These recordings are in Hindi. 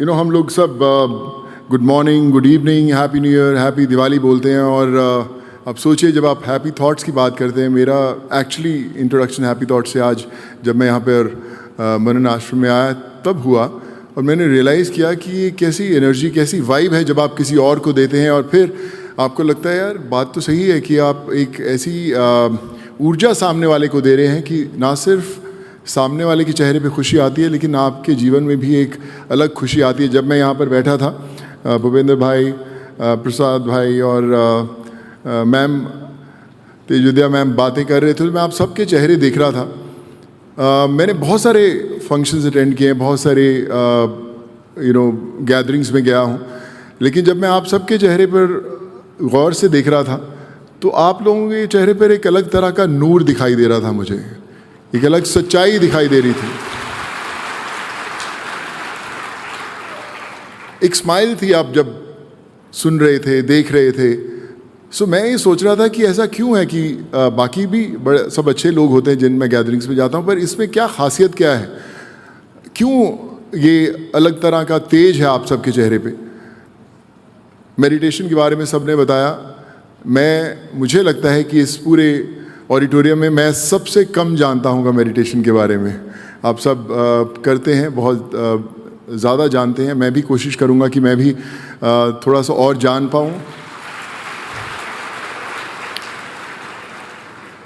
हम लोग सब good morning, good evening, happy new year, happy Diwali बोलते हैं। और अब सोचिए, जब आप हैप्पी थॉट्स की बात करते हैं, मेरा एक्चुअली इंट्रोडक्शन हैप्पी थॉट्स से आज जब मैं यहाँ पर मनन आश्रम में आया तब हुआ, और मैंने रियलाइज़ किया कि ये कैसी एनर्जी, कैसी वाइब है जब आप किसी और को देते हैं और फिर आपको लगता है यार बात तो सही है कि आप एक ऐसी ऊर्जा सामने वाले को दे रहे हैं कि ना सिर्फ सामने वाले के चेहरे पे खुशी आती है, लेकिन आपके जीवन में भी एक अलग खुशी आती है। जब मैं यहाँ पर बैठा था, भूपेंद्र भाई, प्रसाद भाई और मैम तेजोदया मैम बातें कर रहे थे, तो मैं आप सबके चेहरे देख रहा था। मैंने बहुत सारे फंक्शंस अटेंड किए हैं, बहुत सारे गैदरिंग्स में गया हूँ, लेकिन जब मैं आप सबके चेहरे पर गौर से देख रहा था तो आप लोगों के चेहरे पर एक अलग तरह का नूर दिखाई दे रहा था, मुझे एक अलग सच्चाई दिखाई दे रही थी, एक स्माइल थी आप जब सुन रहे थे, देख रहे थे। सो मैं ये सोच रहा था कि ऐसा क्यों है कि बाकी भी बड़े सब अच्छे लोग होते हैं जिन मैं गैदरिंग्स में जाता हूँ, पर इसमें क्या खासियत क्या है, क्यों ये अलग तरह का तेज है आप सबके चेहरे पे। मेडिटेशन के बारे में सबने बताया, मुझे लगता है कि इस पूरे ऑडिटोरियम में मैं सबसे कम जानता हूँ मेडिटेशन के बारे में। आप सब करते हैं, बहुत ज़्यादा जानते हैं। मैं भी कोशिश करूँगा कि मैं भी थोड़ा सा और जान पाऊँ।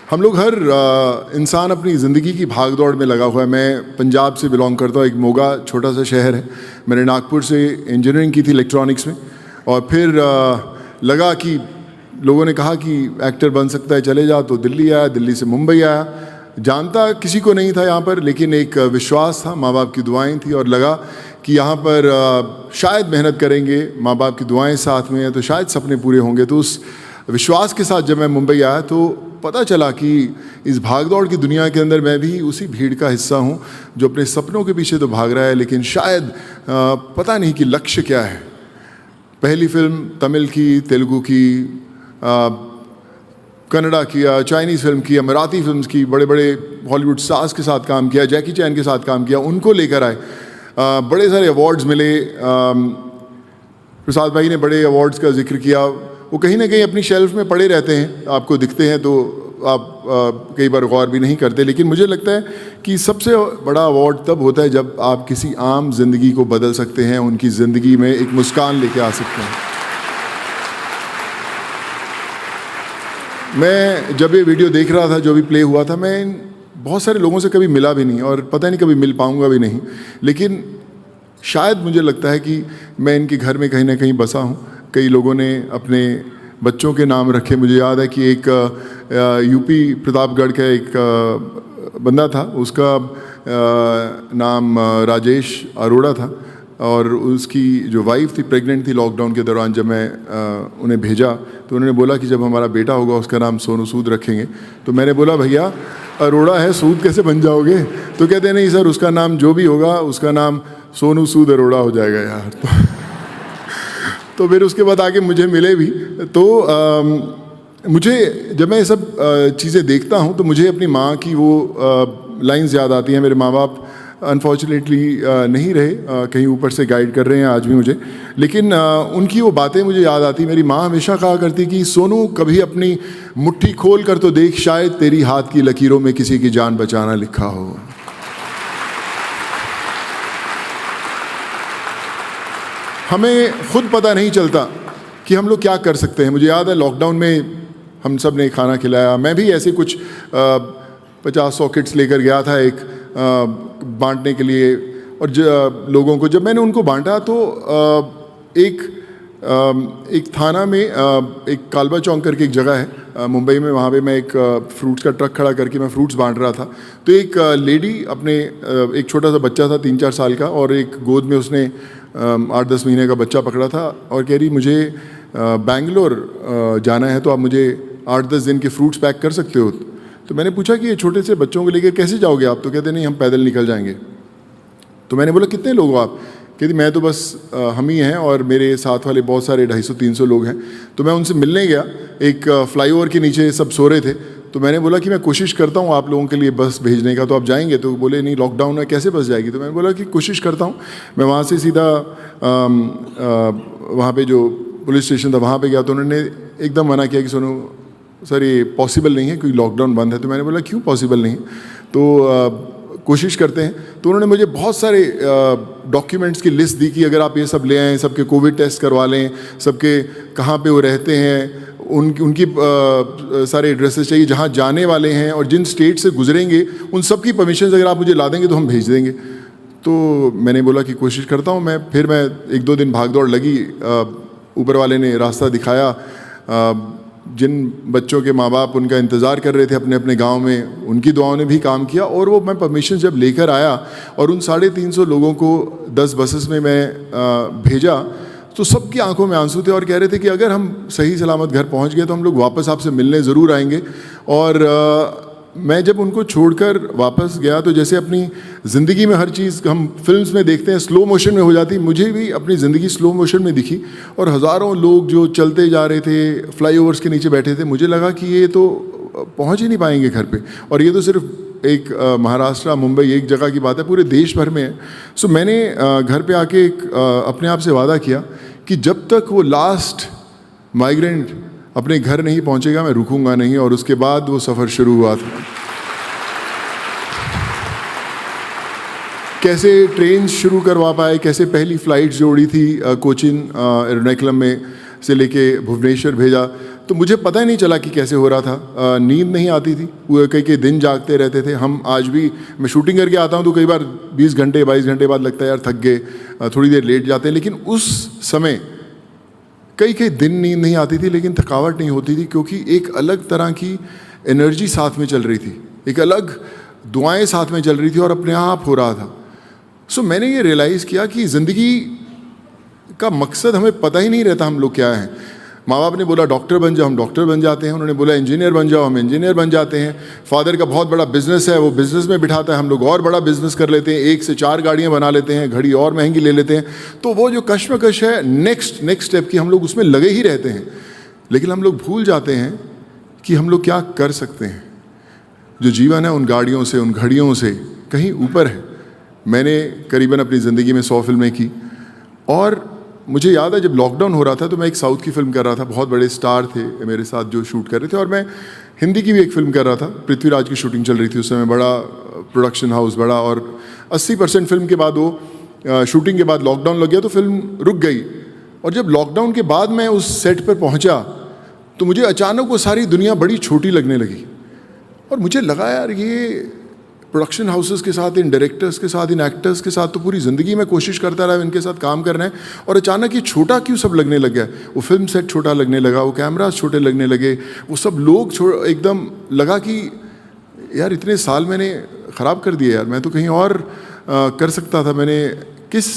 हम लोग हर इंसान अपनी ज़िंदगी की भागदौड़ में लगा हुआ है। मैं पंजाब से बिलोंग करता हूँ, एक मोगा छोटा सा शहर है। मैंने नागपुर से इंजीनियरिंग की थी इलेक्ट्रॉनिक्स में, और फिर लगा कि लोगों ने कहा कि एक्टर बन सकता है, चले जा, तो दिल्ली आया, दिल्ली से मुंबई आया। जानता किसी को नहीं था यहाँ पर, लेकिन एक विश्वास था, माँ बाप की दुआएं थी, और लगा कि यहाँ पर शायद मेहनत करेंगे, माँ बाप की दुआएं साथ में हैं तो शायद सपने पूरे होंगे। तो उस विश्वास के साथ जब मैं मुंबई आया तो पता चला कि इस भागदौड़ की दुनिया के अंदर मैं भी उसी भीड़ का हिस्सा हूँ जो अपने सपनों के पीछे तो भाग रहा है, लेकिन शायद पता नहीं कि लक्ष्य क्या है। पहली फिल्म तमिल की, तेलुगु की, कन्नड़ा किया, चाइनीज़ फिल्म की, मराठी फिल्म्स की, बड़े बड़े हॉलीवुड स्टार्स के साथ काम किया, जैकी चैन के साथ काम किया, उनको लेकर आए। बड़े सारे अवार्ड्स मिले। प्रसाद भाई ने बड़े अवार्ड्स का जिक्र किया, वो कहीं ना कहीं अपनी शेल्फ में पड़े रहते हैं, आपको दिखते हैं तो आप कई बार गौर भी नहीं करते। लेकिन मुझे लगता है कि सबसे बड़ा अवार्ड तब होता है जब आप किसी आम जिंदगी को बदल सकते हैं, उनकी ज़िंदगी में एक मुस्कान लेके आ सकते हैं। मैं जब ये वीडियो देख रहा था, जो भी प्ले हुआ था, मैं बहुत सारे लोगों से कभी मिला भी नहीं और पता नहीं कभी मिल पाऊंगा भी नहीं, लेकिन शायद मुझे लगता है कि मैं इनके घर में कहीं ना कहीं बसा हूँ। कई लोगों ने अपने बच्चों के नाम रखे। मुझे याद है कि एक यूपी प्रतापगढ़ का एक बंदा था, उसका नाम राजेश अरोड़ा था, और उसकी जो वाइफ थी प्रेग्नेंट थी लॉकडाउन के दौरान। जब मैं उन्हें भेजा तो उन्होंने बोला कि जब हमारा बेटा होगा उसका नाम सोनू सूद रखेंगे। तो मैंने बोला भैया अरोड़ा है, सूद कैसे बन जाओगे? तो कहते नहीं सर, उसका नाम जो भी होगा उसका नाम सोनू सूद अरोड़ा हो जाएगा यार। तो फिर उसके बाद आगे मुझे मिले भी। तो मुझे जब मैं ये सब चीज़ें देखता हूँ तो मुझे अपनी माँ की वो लाइन्स याद आती हैं। मेरे माँ बाप अनफॉर्चुनेटली नहीं रहे, कहीं ऊपर से गाइड कर रहे हैं आज भी मुझे, लेकिन उनकी वो बातें मुझे याद आती। मेरी माँ हमेशा कहा करती कि सोनू कभी अपनी मुट्ठी खोल कर तो देख, शायद तेरी हाथ की लकीरों में किसी की जान बचाना लिखा हो। हमें खुद पता नहीं चलता कि हम लोग क्या कर सकते हैं। मुझे याद है लॉकडाउन में हम सब ने खाना खिलाया। मैं भी ऐसे कुछ 50-100 किट्स लेकर गया था एक बांटने के लिए, और लोगों को जब मैंने उनको बांटा तो एक थाना में एक कालबा चौक करके एक जगह है मुंबई में, वहाँ पे मैं एक फ्रूट्स का ट्रक खड़ा करके मैं फ्रूट्स बांट रहा था। तो एक लेडी अपने एक छोटा सा बच्चा था 3-4 साल का, और एक गोद में उसने 8-10 महीने का बच्चा पकड़ा था, और कह रही मुझे बैंगलोर जाना है, तो आप मुझे 8-10 दिन के फ्रूट्स पैक कर सकते हो? तो मैंने पूछा कि ये छोटे से बच्चों को लेकर कैसे जाओगे आप? तो कहते नहीं, हम पैदल निकल जाएंगे। तो मैंने बोला कितने लोग हो आप? कहती मैं तो बस हम ही हैं और मेरे साथ वाले बहुत सारे 250-300 लोग हैं। तो मैं उनसे मिलने गया, एक फ्लाईओवर के नीचे सब सो रहे थे, तो मैंने बोला कि मैं कोशिश करता हूँ आप लोगों के लिए बस भेजने का, तो आप जाएंगे? तो बोले नहीं, लॉकडाउन है, कैसे बस जाएगी? तो मैंने बोला कि कोशिश करता हूँ। मैं वहाँ से सीधा वहाँ पे जो पुलिस स्टेशन था वहाँ पे गया, तो उन्होंने एकदम मना किया कि सुनो सर ये पॉसिबल नहीं है क्योंकि लॉकडाउन बंद है। तो मैंने बोला क्यों पॉसिबल नहीं? तो कोशिश करते हैं। तो उन्होंने मुझे बहुत सारे डॉक्यूमेंट्स की लिस्ट दी कि अगर आप ये सब ले आएँ, सबके कोविड टेस्ट करवा लें, सबके कहाँ पे वो रहते हैं, उनकी सारे एड्रेसेस चाहिए जहाँ जाने वाले हैं, और जिन स्टेट से गुजरेंगे उन सब की परमिशन अगर आप मुझे ला देंगे तो हम भेज देंगे। तो मैंने बोला कि कोशिश करता हूँ मैं। फिर मैं 1-2 दिन भाग दौड़ लगी, ऊपर वाले ने रास्ता दिखाया। जिन बच्चों के माँ बाप उनका इंतज़ार कर रहे थे अपने अपने गांव में, उनकी दुआओं ने भी काम किया, और वो मैं परमिशन जब लेकर आया और उन 350 लोगों को 10 बसेस में मैं भेजा, तो सबकी आंखों में आंसू थे और कह रहे थे कि अगर हम सही सलामत घर पहुंच गए तो हम लोग वापस आपसे मिलने ज़रूर आएंगे। और मैं जब उनको छोड़कर वापस गया तो जैसे अपनी ज़िंदगी में हर चीज़ हम फिल्म्स में देखते हैं स्लो मोशन में हो जाती, मुझे भी अपनी ज़िंदगी स्लो मोशन में दिखी। और हज़ारों लोग जो चलते जा रहे थे, फ्लाईओवर्स के नीचे बैठे थे, मुझे लगा कि ये तो पहुंच ही नहीं पाएंगे घर पे। और ये तो सिर्फ एक महाराष्ट्र मुंबई एक जगह की बात है, पूरे देश भर में है। सो मैंने घर पे आके अपने आप से वादा किया कि जब तक वो लास्ट माइग्रेंट अपने घर नहीं पहुंचेगा मैं रुकूंगा नहीं। और उसके बाद वो सफ़र शुरू हुआ था। कैसे ट्रेन शुरू करवा पाए, कैसे पहली फ़्लाइट जो उड़ी थी कोचिन एर्नाकुलम में से लेके भुवनेश्वर भेजा, तो मुझे पता ही नहीं चला कि कैसे हो रहा था। नींद नहीं आती थी, पूरे कई दिन जागते रहते थे हम। आज भी मैं शूटिंग करके आता हूँ तो कई बार 20 घंटे 22 घंटे बाद लगता है यार थक गए, थोड़ी देर लेट जाते हैं। लेकिन उस समय कई दिन नींद नहीं आती थी, लेकिन थकावट नहीं होती थी, क्योंकि एक अलग तरह की एनर्जी साथ में चल रही थी, एक अलग दुआएं साथ में चल रही थी और अपने आप हो रहा था। सो मैंने ये रियलाइज़ किया कि ज़िंदगी का मकसद हमें पता ही नहीं रहता हम लोग क्या हैं। माँ बाप ने बोला डॉक्टर बन जाओ, हम डॉक्टर बन जाते हैं। उन्होंने बोला इंजीनियर बन जाओ, हम इंजीनियर बन जाते हैं। फादर का बहुत बड़ा बिजनेस है, वो बिजनेस में बिठाता है, हम लोग और बड़ा बिजनेस कर लेते हैं, 1 से 4 गाड़ियाँ बना लेते हैं, घड़ी और महंगी ले लेते हैं। तो वो जो कश्मकश है नेक्स्ट स्टेप की, हम लोग उसमें लगे ही रहते हैं। लेकिन हम लोग भूल जाते हैं कि हम लोग क्या कर सकते हैं। जो जीवन है उन गाड़ियों से, उन घड़ियों से कहीं ऊपर है। मैंने करीबन अपनी ज़िंदगी में 100 फिल्में की, और मुझे याद है जब लॉकडाउन हो रहा था तो मैं एक साउथ की फ़िल्म कर रहा था। बहुत बड़े स्टार थे मेरे साथ जो शूट कर रहे थे, और मैं हिंदी की भी एक फ़िल्म कर रहा था। पृथ्वीराज की शूटिंग चल रही थी उस समय, बड़ा प्रोडक्शन हाउस बड़ा। और 80% फिल्म के बाद वो शूटिंग के बाद लॉकडाउन लग गया तो फिल्म रुक गई। और जब लॉकडाउन के बाद मैं उस सेट पर पहुँचा तो मुझे अचानक वो सारी दुनिया बड़ी छोटी लगने लगी। और मुझे लगा यार ये प्रोडक्शन हाउसेस के साथ, इन डायरेक्टर्स के साथ, इन एक्टर्स के साथ तो पूरी ज़िंदगी में कोशिश करता रहा इनके साथ काम करना है, और अचानक ये छोटा क्यों सब लगने लग गया। वो फिल्म सेट छोटा लगने लगा, वो कैमरास छोटे लगने लगे, वो सब लोग एकदम लगा कि यार इतने साल मैंने ख़राब कर दिए यार, मैं तो कहीं और कर सकता था। मैंने किस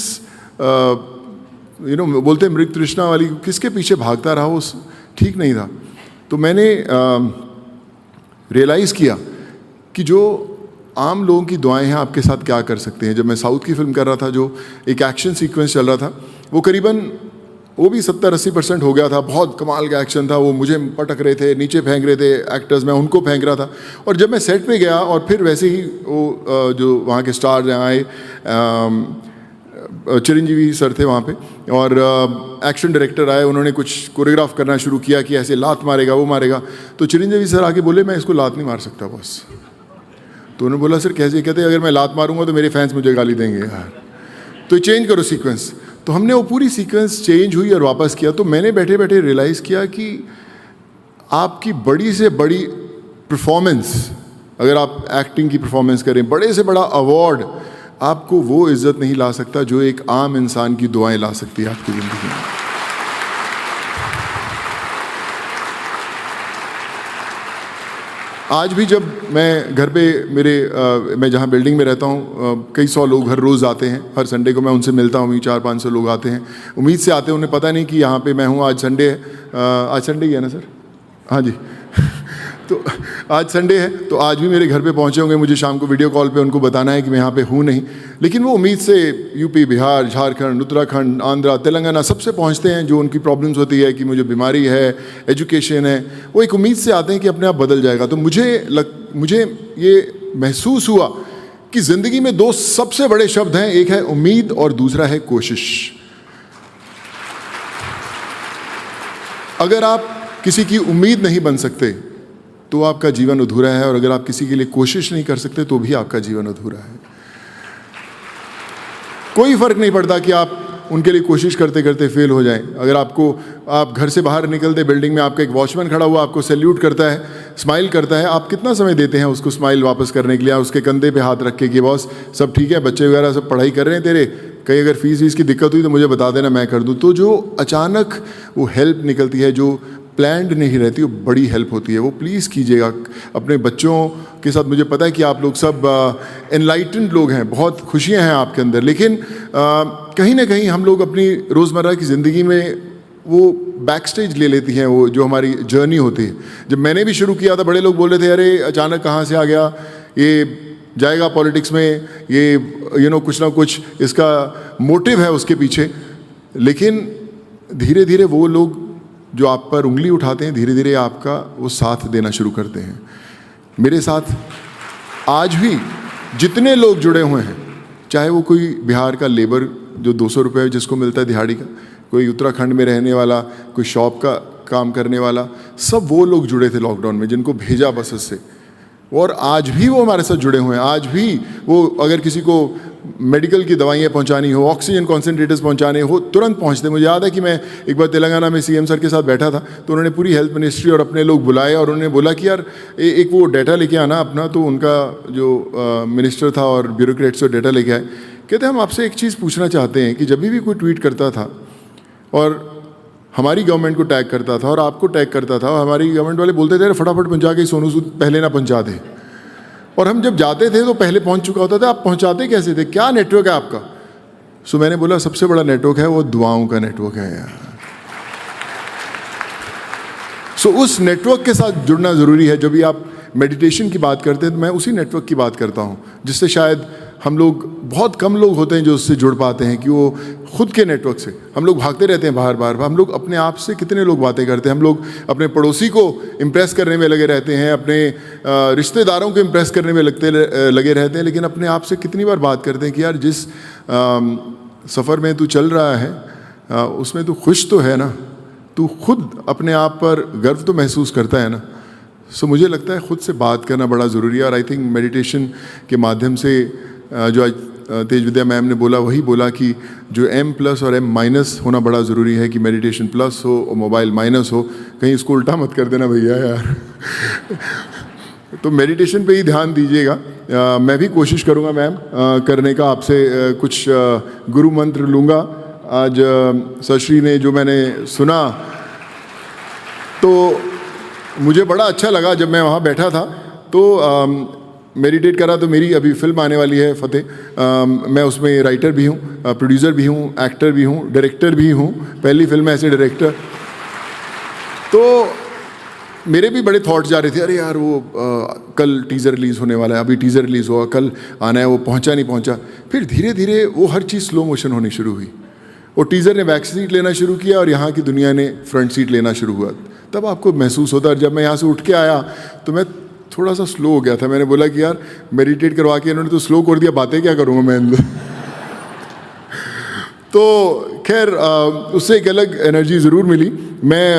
बोलते मृग तृष्णा वाली, किसके पीछे भागता रहा, वो ठीक नहीं था। तो मैंने रियलाइज़ किया कि जो आम लोगों की दुआएं हैं आपके साथ क्या कर सकते हैं। जब मैं साउथ की फिल्म कर रहा था, जो एक एक्शन सीक्वेंस चल रहा था, वो करीबन वो भी 70-80% हो गया था। बहुत कमाल का एक्शन था, वो मुझे पटक रहे थे, नीचे फेंक रहे थे एक्टर्स, मैं उनको फेंक रहा था। और जब मैं सेट पे गया और फिर वैसे ही वो जो वहाँ के स्टार्स आए, चिरंजीवी सर थे वहाँ पे, और एक्शन डायरेक्टर आए, उन्होंने कुछ कोरियोग्राफ करना शुरू किया कि ऐसे लात मारेगा, वो मारेगा। तो चिरंजीवी सर आके बोले मैं इसको लात नहीं मार सकता बॉस। तो उन्होंने बोला सर कैसे? कहते अगर मैं लात मारूंगा तो मेरे फैंस मुझे गाली देंगे यार, तो चेंज करो सीक्वेंस। तो हमने वो पूरी सीक्वेंस चेंज हुई और वापस किया। तो मैंने बैठे बैठे रियलाइज़ किया कि आपकी बड़ी से बड़ी परफॉर्मेंस, अगर आप एक्टिंग की परफॉर्मेंस करें, बड़े से बड़ा अवार्ड आपको वो इज़्ज़त नहीं ला सकता जो एक आम इंसान की दुआएं ला सकती है आपकी ज़िंदगी में। आज भी जब मैं घर पे मैं जहाँ बिल्डिंग में रहता हूँ, कई 100 लोग हर रोज़ आते हैं। हर संडे को मैं उनसे मिलता हूँ, 400-500 लोग आते हैं, उम्मीद से आते हैं। उन्हें पता नहीं कि यहाँ पे मैं हूँ। आज संडे है, आज संडे ही है ना सर? हाँ जी। तो आज संडे है, तो आज भी मेरे घर पे पहुँचे होंगे, मुझे शाम को वीडियो कॉल पे उनको बताना है कि मैं यहाँ पे हूँ नहीं, लेकिन वो उम्मीद से यूपी, बिहार, झारखंड, उत्तराखंड, आंध्रा, तेलंगाना सबसे पहुँचते हैं। जो उनकी प्रॉब्लम्स होती है कि मुझे बीमारी है, एजुकेशन है, वो एक उम्मीद से आते हैं कि अपने आप बदल जाएगा। तो मुझे ये महसूस हुआ कि ज़िंदगी में दो सबसे बड़े शब्द हैं, एक है उम्मीद और दूसरा है कोशिश। अगर आप किसी की उम्मीद नहीं बन सकते तो आपका जीवन अधूरा है, और अगर आप किसी के लिए कोशिश नहीं कर सकते तो भी आपका जीवन अधूरा है। कोई फर्क नहीं पड़ता कि आप उनके लिए कोशिश करते करते फेल हो जाएं। अगर आप घर से बाहर निकलते, बिल्डिंग में आपका एक वॉचमैन खड़ा हुआ आपको सैल्यूट करता है, स्माइल करता है, आप कितना समय देते हैं उसको स्माइल वापस करने के लिए, उसके कंधे पे हाथ रख के कि बॉस सब ठीक है, बच्चे वगैरह सब पढ़ाई कर रहे हैं तेरे, कहीं अगर फीस की दिक्कत हुई तो मुझे बता देना, मैं कर दूं। तो जो अचानक वो हेल्प निकलती है, जो प्लान्ड नहीं रहती, वो बड़ी हेल्प होती है। वो प्लीज़ कीजिएगा अपने बच्चों के साथ। मुझे पता है कि आप लोग सब एनलाइटेंड लोग हैं, बहुत खुशियां हैं आपके अंदर, लेकिन कहीं ना कहीं हम लोग अपनी रोज़मर्रा की ज़िंदगी में वो बैक स्टेज ले लेती हैं, वो जो हमारी जर्नी होती है। जब मैंने भी शुरू किया था, बड़े लोग बोल रहे थे अरे अचानक कहाँ से आ गया, ये जाएगा पॉलिटिक्स में, ये कुछ ना कुछ इसका मोटिव है उसके पीछे। लेकिन धीरे धीरे वो लोग जो आप पर उंगली उठाते हैं, धीरे धीरे आपका वो साथ देना शुरू करते हैं। मेरे साथ आज भी जितने लोग जुड़े हुए हैं, चाहे वो कोई बिहार का लेबर जो 200 रुपये जिसको मिलता है दिहाड़ी का, कोई उत्तराखंड में रहने वाला, कोई शॉप का काम करने वाला, सब वो लोग जुड़े थे लॉकडाउन में, जिनको भेजा बसेस से, और आज भी वो हमारे साथ जुड़े हुए हैं। आज भी वो अगर किसी को मेडिकल की दवाइयाँ पहुंचानी हो, ऑक्सीजन कॉन्सेंट्रेटर्स पहुंचाने हो, तुरंत पहुंचते। मुझे याद है कि मैं एक बार तेलंगाना में सीएम सर के साथ बैठा था, तो उन्होंने पूरी हेल्थ मिनिस्ट्री और अपने लोग बुलाए और उन्होंने बोला कि यार एक वो डाटा लेके आना अपना। तो उनका जो मिनिस्टर था और ब्यूरोक्रेट्स डेटा लेके आए, कहते हम आपसे एक चीज़ पूछना चाहते हैं कि जब भी कोई ट्वीट करता था और हमारी गवर्नमेंट को टैग करता था और आपको टैग करता था, और हमारी गवर्नमेंट वाले बोलते थे फटाफट पहुँचा के सोनू सूद पहले ना पहुँचा दे, और हम जब जाते थे तो पहले पहुंच चुका होता था। आप पहुंचाते कैसे थे, क्या नेटवर्क है आपका? सो मैंने बोला सबसे बड़ा नेटवर्क है वो दुआओं का नेटवर्क है यार। सो उस नेटवर्क के साथ जुड़ना ज़रूरी है। जब भी आप मेडिटेशन की बात करते हैं तो मैं उसी नेटवर्क की बात करता हूँ, जिससे शायद हम लोग, बहुत कम लोग होते हैं जो उससे जुड़ पाते हैं, कि वो खुद के नेटवर्क से। हम लोग भागते रहते हैं बाहर बाहर, हम लोग अपने आप से कितने लोग बातें करते हैं। हम लोग अपने पड़ोसी को इम्प्रेस करने में लगे रहते हैं, अपने रिश्तेदारों को इम्प्रेस करने में लगे रहते हैं, लेकिन अपने आप से कितनी बार बात करते हैं कि यार जिस सफ़र में तू चल रहा है उसमें तू खुश तो है ना, तू खुद अपने आप पर गर्व तो महसूस करता है ना। सो मुझे लगता है खुद से बात करना बड़ा ज़रूरी है, और आई थिंक मेडिटेशन के माध्यम से जो आज तेज विद्या मैम ने बोला, वही बोला कि जो M+ और M- होना बड़ा ज़रूरी है, कि मेडिटेशन प्लस हो और मोबाइल माइनस हो। कहीं इसको उल्टा मत कर देना भैया यार। तो मेडिटेशन पे ही ध्यान दीजिएगा। मैं भी कोशिश करूँगा मैम करने का, आपसे कुछ गुरु मंत्र लूँगा। आज सरश्री ने जो मैंने सुना तो मुझे बड़ा अच्छा लगा। जब मैं वहाँ बैठा था तो मेडिटेट करा, तो मेरी अभी फिल्म आने वाली है फतेह, मैं उसमें राइटर भी हूँ, प्रोड्यूसर भी हूँ, एक्टर भी हूँ, डायरेक्टर भी हूँ। पहली फिल्म है ऐसे डायरेक्टर। तो मेरे भी बड़े थॉट्स जा रहे थे, अरे यार वो कल टीज़र रिलीज़ होने वाला है, अभी टीज़र रिलीज़ हुआ, कल आना है, वो पहुँचा नहीं पहुँचा। फिर धीरे धीरे वो हर चीज़ स्लो मोशन होनी शुरू हुई। वो टीज़र ने बैक सीट लेना शुरू किया और यहाँ की दुनिया ने फ्रंट सीट लेना शुरू हुआ। तब आपको महसूस होता है। जब मैं यहाँ से उठ के आया तो मैं थोड़ा सा स्लो हो गया था। मैंने बोला कि यार मेडिटेट करवा के इन्होंने तो स्लो कर दिया, बातें क्या करूँगा मैं अंदर। तो खैर उससे एक अलग एनर्जी ज़रूर मिली। मैं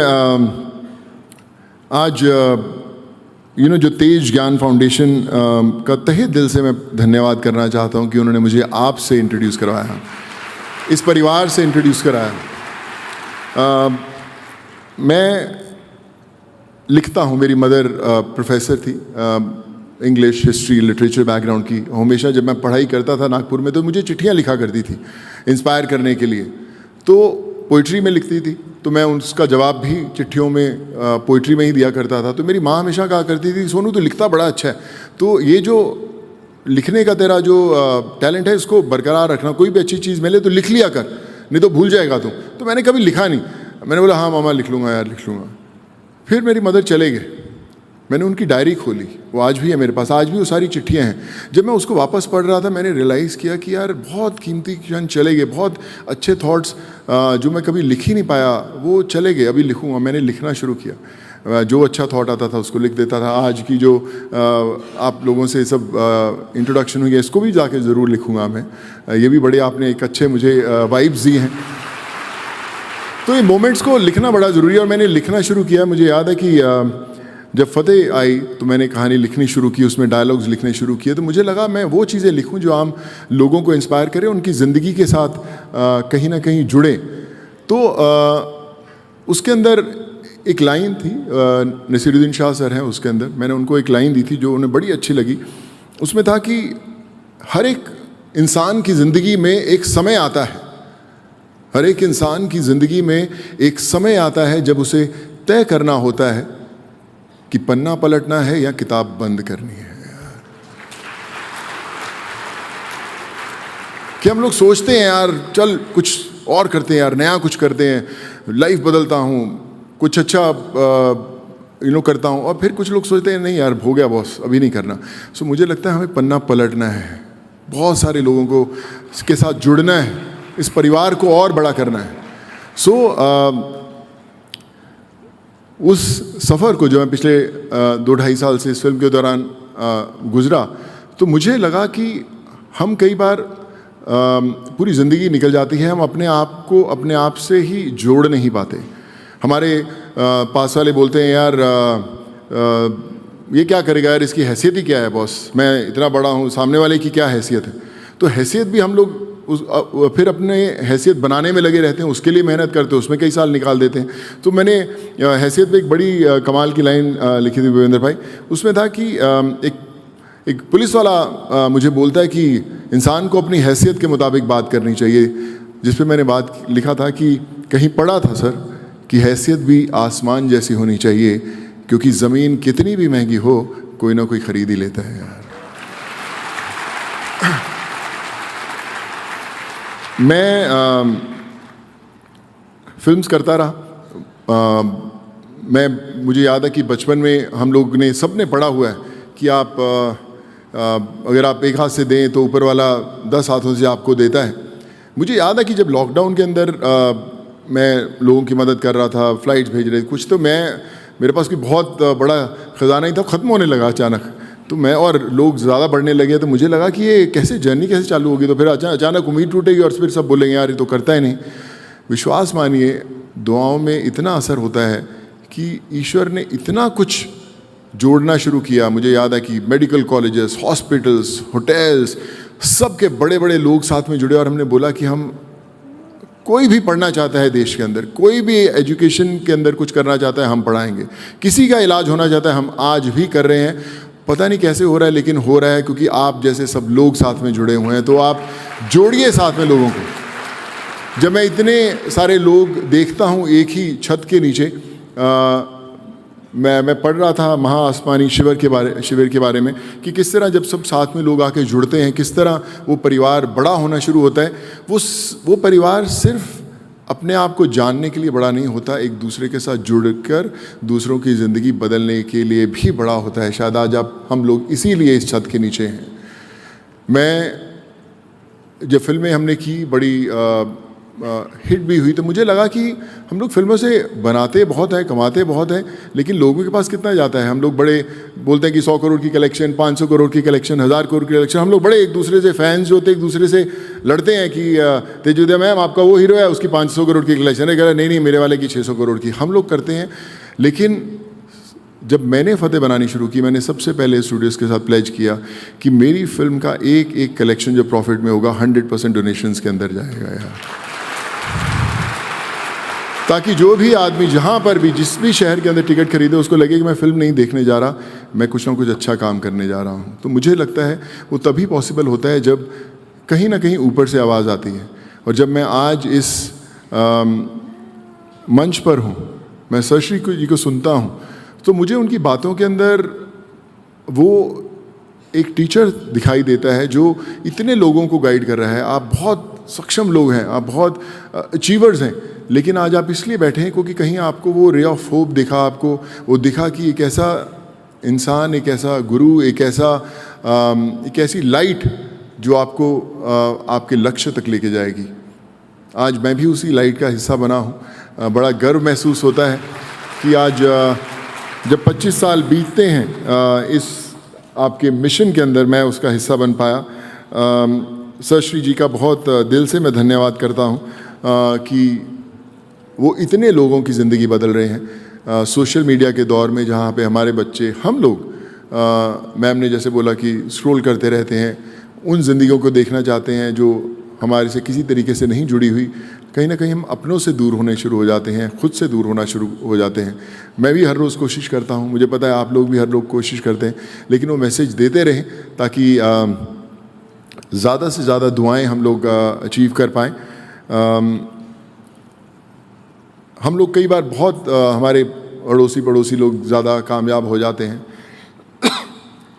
आज जो तेज ज्ञान फाउंडेशन का तहे दिल से मैं धन्यवाद करना चाहता हूँ कि उन्होंने मुझे आपसे इंट्रोड्यूस करवाया, इस परिवार से इंट्रोड्यूस कराया। मैं लिखता हूँ, मेरी मदर प्रोफेसर थी, इंग्लिश, हिस्ट्री, लिटरेचर बैकग्राउंड की। हमेशा जब मैं पढ़ाई करता था नागपुर में तो मुझे चिट्ठियाँ लिखा करती थी इंस्पायर करने के लिए। तो पोइट्री में लिखती थी तो मैं उसका जवाब भी चिट्ठियों में पोइट्री में ही दिया करता था। तो मेरी माँ हमेशा कहा करती थी, सोनू तो लिखता बड़ा अच्छा है, तो ये जो लिखने का तेरा जो टैलेंट है इसको बरकरार रखना, कोई भी अच्छी चीज़ मिले तो लिख लिया कर, नहीं तो भूल जाएगा तुम। तो मैंने कभी लिखा नहीं। मैंने बोला हाँ मामा लिख लूँगा यार, लिख लूँगा। फिर मेरी मदर चले गए, मैंने उनकी डायरी खोली, वो आज भी है मेरे पास, आज भी वो सारी चिट्ठियाँ हैं। जब मैं उसको वापस पढ़ रहा था मैंने रियलाइज़ किया कि यार बहुत कीमती क्षण चले गए, बहुत अच्छे थॉट्स जो मैं कभी लिख ही नहीं पाया वो चले गए, अभी लिखूँगा। मैंने लिखना शुरू किया, जो अच्छा थॉट आता था उसको लिख देता था। आज की जो आप लोगों से सब इंट्रोडक्शन हुई है इसको भी जाके ज़रूर लिखूँगा मैं। ये भी बड़े आपने एक अच्छे मुझे वाइब्स दी हैं। तो ये मोमेंट्स को लिखना बड़ा ज़रूरी है और मैंने लिखना शुरू किया। मुझे याद है कि जब फतेह आई तो मैंने कहानी लिखनी शुरू की, उसमें डायलॉग्स लिखने शुरू किए। तो मुझे लगा मैं वो चीज़ें लिखूं जो आम लोगों को इंस्पायर करें, उनकी ज़िंदगी के साथ कहीं ना कहीं जुड़े। तो उसके अंदर एक लाइन थी, नसीरुद्दीन शाह सर हैं उसके अंदर, मैंने उनको एक लाइन दी थी जो उन्हें बड़ी अच्छी लगी। उसमें था कि हर एक इंसान की ज़िंदगी में एक समय आता है, हर एक इंसान की ज़िंदगी में एक समय आता है जब उसे तय करना होता है कि पन्ना पलटना है या किताब बंद करनी है। कि हम लोग सोचते हैं यार चल कुछ और करते हैं, यार नया कुछ करते हैं, लाइफ बदलता हूँ, कुछ अच्छा करता हूँ, और फिर कुछ लोग सोचते हैं नहीं यार हो गया बॉस अभी नहीं करना। सो मुझे लगता है हमें पन्ना पलटना है, बहुत सारे लोगों को इसके साथ जुड़ना है, इस परिवार को और बड़ा करना है। सो उस सफ़र को जो मैं पिछले 2-2.5 साल से इस फिल्म के दौरान गुज़रा, तो मुझे लगा कि हम कई बार पूरी ज़िंदगी निकल जाती है, हम अपने आप को अपने आप से ही जोड़ नहीं पाते। हमारे पास वाले बोलते हैं यार ये क्या करेगा यार, इसकी हैसियत ही क्या है बॉस, मैं इतना बड़ा हूँ, सामने वाले की क्या हैसियत है। तो हैसियत भी हम लोग फिर अपने हैसियत बनाने में लगे रहते हैं, उसके लिए मेहनत करते हैं, उसमें कई साल निकाल देते हैं। तो मैंने हैसियत पे एक बड़ी कमाल की लाइन लिखी थी भूपेंद्र भाई। उसमें था कि एक पुलिस वाला मुझे बोलता है कि इंसान को अपनी हैसियत के मुताबिक बात करनी चाहिए, जिस पे मैंने बात लिखा था कि कहीं पढ़ा था सर कि हैसियत भी आसमान जैसी होनी चाहिए, क्योंकि ज़मीन कितनी भी महंगी हो कोई ना कोई ख़रीद ही लेता है यार। मैं फिल्म्स करता रहा। मुझे याद है कि बचपन में हम लोग ने सब ने पढ़ा हुआ है कि आप अगर आप एक हाथ से दें तो ऊपर वाला 10 हाथों से आपको देता है। मुझे याद है कि जब लॉकडाउन के अंदर मैं लोगों की मदद कर रहा था, फ़्लाइट्स भेज रहे थे कुछ, तो मेरे पास कोई बहुत बड़ा ख़जाना ही था, ख़त्म होने लगा अचानक। तो मैं और लोग ज़्यादा बढ़ने लगे, तो मुझे लगा कि ये कैसे जर्नी कैसे चालू होगी। तो फिर अचानक उम्मीद टूटेगी और फिर सब बोलेंगे यार ये तो करता ही नहीं। विश्वास मानिए दुआओं में इतना असर होता है कि ईश्वर ने इतना कुछ जोड़ना शुरू किया। मुझे याद है कि मेडिकल कॉलेजेस, हॉस्पिटल्स, होटल्स, सब के बड़े बड़े लोग साथ में जुड़े और हमने बोला कि हम कोई भी पढ़ना चाहता है देश के अंदर, कोई भी एजुकेशन के अंदर कुछ करना चाहता है हम पढ़ाएंगे, किसी का इलाज होना चाहता है हम आज भी कर रहे हैं। पता नहीं कैसे हो रहा है लेकिन हो रहा है, क्योंकि आप जैसे सब लोग साथ में जुड़े हुए हैं। तो आप जोड़िए साथ में लोगों को। जब मैं इतने सारे लोग देखता हूँ एक ही छत के नीचे, मैं पढ़ रहा था महा आसमानी शिविर के बारे में कि किस तरह जब सब साथ में लोग आके जुड़ते हैं किस तरह वो परिवार बड़ा होना शुरू होता है। वो परिवार सिर्फ अपने आप को जानने के लिए बड़ा नहीं होता, एक दूसरे के साथ जुड़कर दूसरों की ज़िंदगी बदलने के लिए भी बड़ा होता है। शायद आज हम लोग इसीलिए इस छत के नीचे हैं। मैं जब फिल्में हमने की बड़ी हिट भी हुई, तो मुझे लगा कि हम लोग फिल्मों से बनाते बहुत हैं, कमाते बहुत हैं, लेकिन लोगों के पास कितना जाता है। हम लोग बड़े बोलते हैं कि 100 करोड़ की कलेक्शन, 500 करोड़ की कलेक्शन, 1000 करोड़ की कलेक्शन। हम लोग बड़े एक दूसरे से फैंस जो होते हैं एक दूसरे से लड़ते हैं कि तेजोदय मैम आपका वो हीरो है उसकी 500 करोड़ की कलेक्शन है, कह रहा नहीं मेरे वाले की 600 करोड़ की। हम लोग करते हैं। लेकिन जब मैंने फतेह बनानी शुरू की, मैंने सबसे पहले स्टूडियोज़ के साथ प्लेज किया कि मेरी फिल्म का एक कलेक्शन जो प्रॉफिट में होगा 100% डोनेशंस के अंदर जाएगा यार, ताकि जो भी आदमी जहाँ पर भी जिस भी शहर के अंदर टिकट खरीदे उसको लगे कि मैं फिल्म नहीं देखने जा रहा, मैं कुछ ना कुछ अच्छा काम करने जा रहा हूँ। तो मुझे लगता है वो तभी पॉसिबल होता है जब कहीं ना कहीं ऊपर से आवाज़ आती है। और जब मैं आज इस मंच पर हूँ, मैं सरश्री जी को सुनता हूँ, तो मुझे उनकी बातों के अंदर वो एक टीचर दिखाई देता है जो इतने लोगों को गाइड कर रहा है। आप बहुत सक्षम लोग हैं, आप बहुत अचीवर्स हैं, लेकिन आज आप इसलिए बैठे हैं क्योंकि कहीं आपको वो रे ऑफ होप दिखा, आपको वो दिखा कि एक ऐसा इंसान, एक ऐसा गुरु, एक ऐसी लाइट जो आपको आपके लक्ष्य तक लेके जाएगी। आज मैं भी उसी लाइट का हिस्सा बना हूँ। बड़ा गर्व महसूस होता है कि आज जब 25 साल बीतते हैं इस आपके मिशन के अंदर, मैं उसका हिस्सा बन पाया। सर श्री जी का बहुत दिल से मैं धन्यवाद करता हूँ कि वो इतने लोगों की ज़िंदगी बदल रहे हैं। सोशल मीडिया के दौर में जहाँ पे हमारे बच्चे, हम लोग, मैम ने जैसे बोला कि स्क्रॉल करते रहते हैं, उन ज़िंदगियों को देखना चाहते हैं जो हमारे से किसी तरीके से नहीं जुड़ी हुई। कहीं ना कहीं हम अपनों से दूर होने शुरू हो जाते हैं, खुद से दूर होना शुरू हो जाते हैं। मैं भी हर रोज़ कोशिश करता हूँ, मुझे पता है आप लोग भी हर लोग कोशिश करते हैं, लेकिन वो मैसेज देते रहें ताकि ज़्यादा से ज़्यादा दुआएं हम लोग अचीव कर पाएँ। हम लोग कई बार बहुत हमारे अड़ोसी पड़ोसी लोग ज़्यादा कामयाब हो जाते हैं,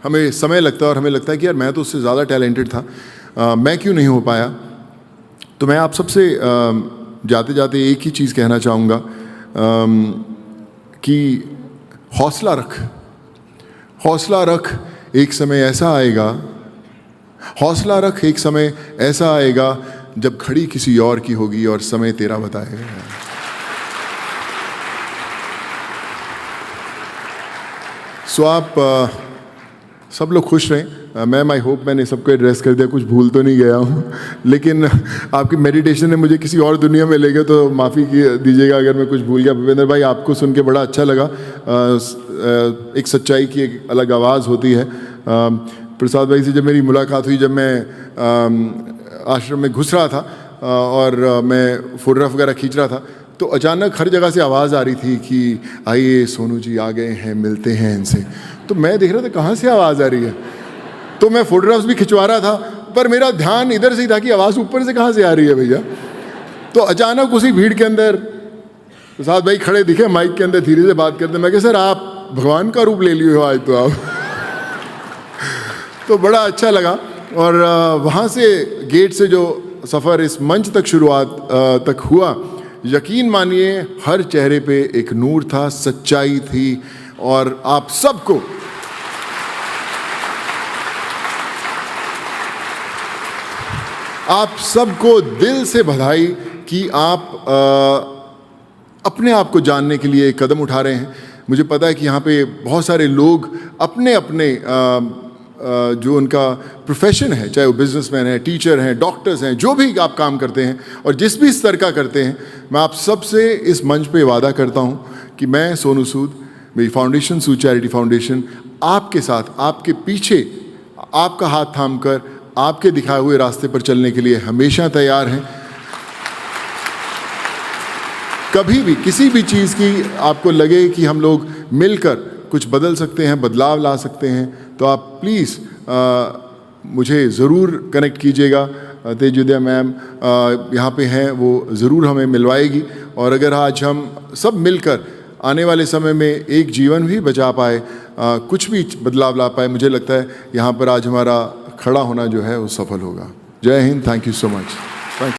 हमें समय लगता है और हमें लगता है कि यार मैं तो उससे ज़्यादा टैलेंटेड था, मैं क्यों नहीं हो पाया। तो मैं आप सबसे जाते जाते एक ही चीज़ कहना चाहूँगा कि हौसला रख, हौसला रख, एक समय ऐसा आएगा, हौसला रख, एक समय ऐसा आएगा जब घड़ी किसी और की होगी और समय तेरा बताएगा। सो आप सब लोग खुश रहें। मैम, आई होप मैंने सबको एड्रेस कर दिया, कुछ भूल तो नहीं गया हूँ, लेकिन आपकी मेडिटेशन ने मुझे किसी और दुनिया में ले गए तो माफ़ी दीजिएगा अगर मैं कुछ भूल गया। भूपेंद्र भाई, आपको सुन के बड़ा अच्छा लगा। एक सच्चाई की एक अलग आवाज़ होती है। प्रसाद भाई से जब मेरी मुलाकात हुई, जब मैं आश्रम में घुस रहा था और मैं फोटोग्राफ वगैरह खींच रहा था, तो अचानक हर जगह से आवाज़ आ रही थी कि आइए सोनू जी आ गए हैं, मिलते हैं इनसे। तो मैं देख रहा था कहाँ से आवाज़ आ रही है, तो मैं फोटोग्राफ्स भी खिंचवा रहा था, पर मेरा ध्यान इधर से ही था कि आवाज़ ऊपर से कहाँ से आ रही है भैया। तो अचानक उसी भीड़ के अंदर प्रसाद भाई खड़े दिखे माइक के अंदर, धीरे से बात करते। मैं कहा सर आप भगवान का रूप ले लिए हो आज तो आप। तो बड़ा अच्छा लगा। और वहाँ से गेट से जो सफ़र इस मंच तक शुरुआत तक हुआ, यकीन मानिए हर चेहरे पे एक नूर था, सच्चाई थी, और आप सबको दिल से बधाई कि आप अपने आप को जानने के लिए कदम उठा रहे हैं। मुझे पता है कि यहाँ पे बहुत सारे लोग अपने अपने जो उनका प्रोफेशन है, चाहे वो बिजनेसमैन है, टीचर हैं, डॉक्टर्स हैं, जो भी आप काम करते हैं और जिस भी स्तर का करते हैं, मैं आप सबसे इस मंच पे वादा करता हूँ कि मैं सोनू सूद, मेरी फाउंडेशन सूद चैरिटी फाउंडेशन, आपके साथ, आपके पीछे, आपका हाथ थामकर आपके दिखाए हुए रास्ते पर चलने के लिए हमेशा तैयार हैं। कभी भी किसी भी चीज़ की आपको लगे कि हम लोग मिलकर कुछ बदल सकते हैं, बदलाव ला सकते हैं, तो आप प्लीज़ मुझे ज़रूर कनेक्ट कीजिएगा। तेजुद्या मैम यहाँ पे हैं, वो ज़रूर हमें मिलवाएगी। और अगर आज हम सब मिलकर आने वाले समय में एक जीवन भी बचा पाए, कुछ भी बदलाव ला पाए, मुझे लगता है यहाँ पर आज हमारा खड़ा होना जो है वो सफल होगा। जय Hind, thank you so much.